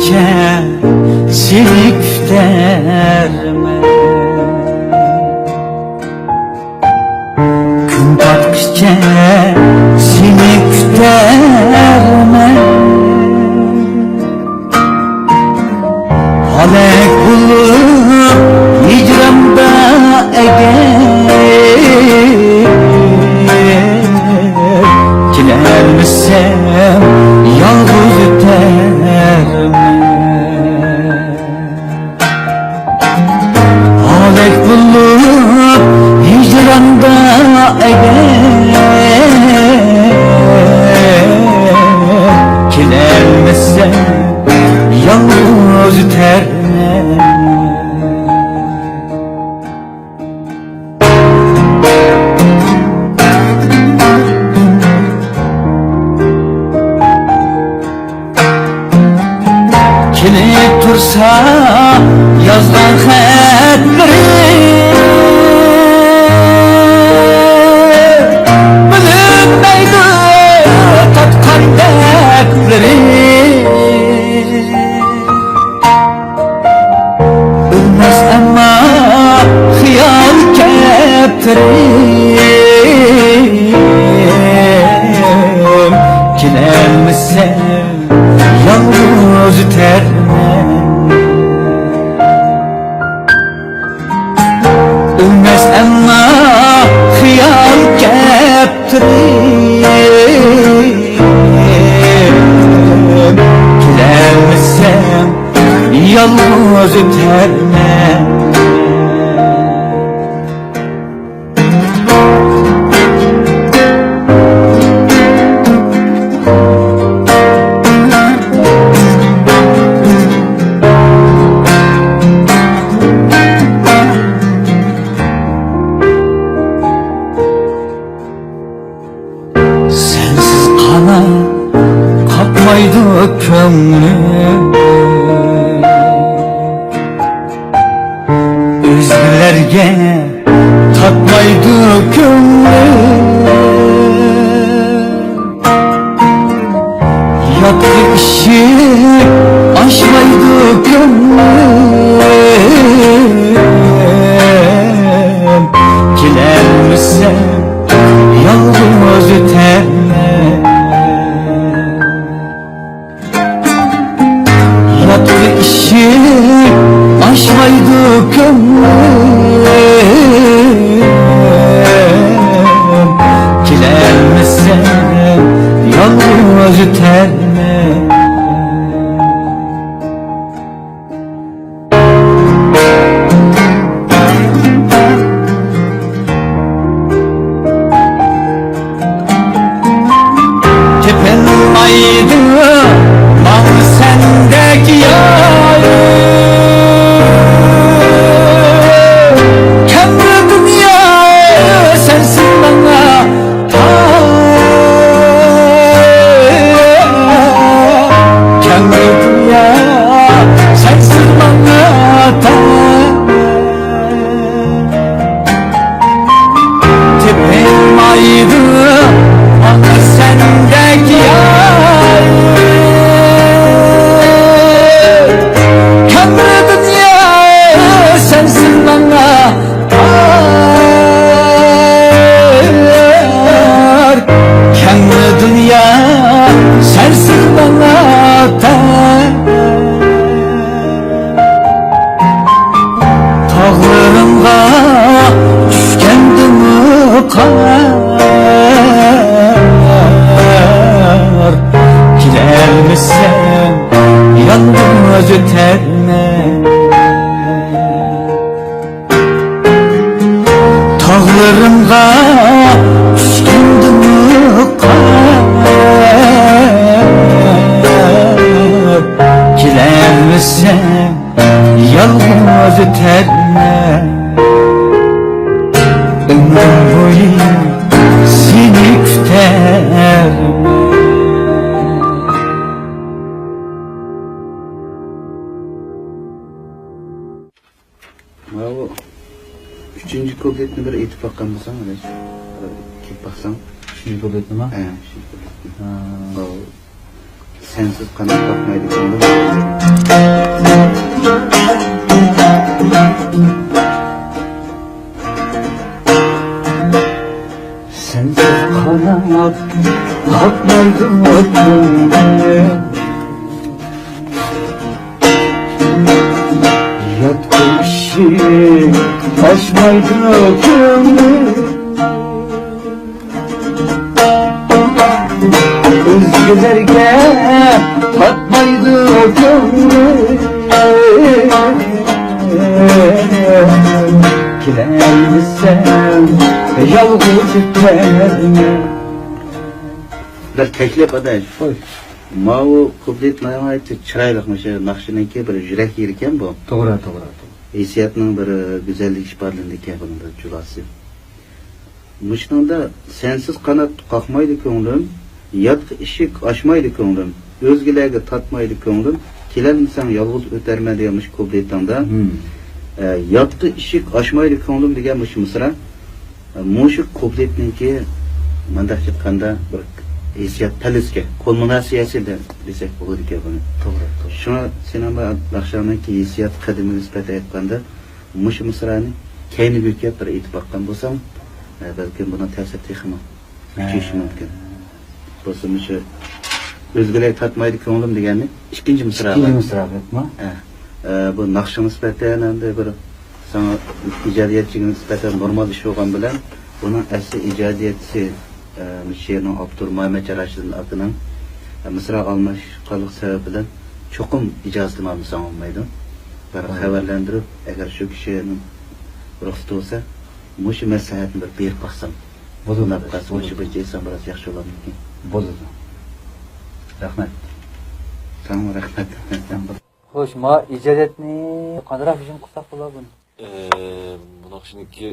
baktıkça seni küterme, gün baktıkça seni küterme. Halek bulup hicranda eğer dilermişsem yalnız öterme. Halek bulup hicranda eğer dilermişsem yalnız öterme. Kilip tursa yazdan xətləri bilinməydi tatqan dərdləri. Ölməz əmma xiyal kəptirim, kilərmisən yalnız öterme. Ölmez ama xiyal kəptirim, kilərmisən yalnız öterme. Sensiz kalan kapmaydı kömrüm, özgürlerge tatmaydı kömrüm. Yatlı işi aşmaydı kömrüm, kilermişsen yalnız öterme. Yatlı işi aşmaydı kömrüm, kilermişsen yalnız öterme. Tepelmaydı mal sendeki yarı, kemri dünya sensin bana tar, kemri dünya sensin bana tar. Tepelmaydı mal sendeki yarı, kemri dünya sensin bana tar, kemri dünya sensin bana tar. Tağlarımda düşkendimi kar, gidermişsen yalnız öterme. Tağlarımda düşkendimi kar, gidermişsen yalnız öterme. Ömrüm boyu seni küterme. Bravo. Üçüncü kubletini bir itip bakamasan öyle. Kip baksan. Üçüncü kubletini mi? He, üçüncü kubletini. Bravo. sensiz qanot qoqmaydi ko'nglim. Sensiz kanat kalkmaydı ömrüm. Yatkı ışık açmaydı ömrüm. Özgülerge tatmaydı ömrüm. Kilermişsem yalğız terme. Bir teklif adaş. Qo'y. Mao kublet nayaytı çıraylıqmış naqshiniki bir yurak yer ekan bu. To'g'ri. Hissiyatning bir go'zallik ifodalandi ekan buningda julasi. Mushnanda sensiz qanot qoqmaydi ko'nglim, yotqi eshik ochmaydi ko'nglim, o'zgalarga tatmaydi ko'nglim, kelalmasam yolg'iz o'tarman deganmish kubletda. Yotqi eshik ochmaydi ko'nglim degan mush misra. Mushu kubletniki manda chiqqanda bir hissiyat taliska, kulminatsiyasi desak bo'ladi ekan buni. To'g'ri. Shuna sinema baxshamaki hissiyat qadimi nisbatan aytganda mush misrani kayniga bir aytib baqqan bo'lsam, balkim buni ta'sir texmi kuchayishi mumkin. Bo'lsa shu o'zgalar tatmaydi ko'nglim deganni ikkinchi misra. Ikkinchi misra aytma. Bu naqshi nisbatan endi bir sana ijodiyatchiga nisbatan normal ish bo'lgan bilan buni asli ijodiyatchi she'rning avtori Muhammad Rashidning atining misra almashqanlik sababidan cho'qim ijozatini olmasa olmaydi. Bir xabarlantirib, agar shu kishining ruxsati bo'lsa, mushu maslahatni bir berib qo'ysam, bo'ladi. Mushu bo'yicha esa biroz yaxshi bo'lardi. Bo'ladi. Rahmat. Tamam, rahmat. Xo'sh, ma ijodiyatni qanday hujum qilsak bo'ladi buni? Bunaqshiniki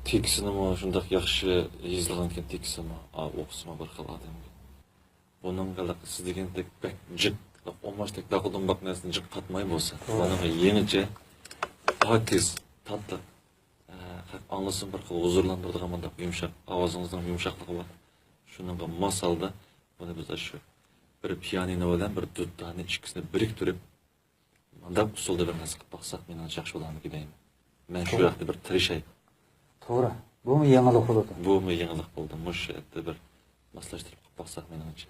teksini shundoq yaxshi yozilgan ekan teksini, o'qisma bir xil odamga. Buning qiliq siz degandek bak jiq, olmashdek daqildan baq narsani jiq qatmay bo'lsa, buning yangicha pokiz, tatlı, anlasın bir xil huzurlandıradigan mundaq yumshoq, ovozingizning yumshoqligi bor. Shuningga masalda buni biz shu bir pianino bilan bir dudani ikkisini biriktirib, mundaq usulda bir narsa qilib baqsak, men yaxshi bo'lardi deyman. Men shu yoqda bir tirishay. To'g'ri. Bu mu yangilik bo'ladi? Bu mu yangilik bo'ldi? Mush yerda bir maslashtirib qilib baqsak menimcha.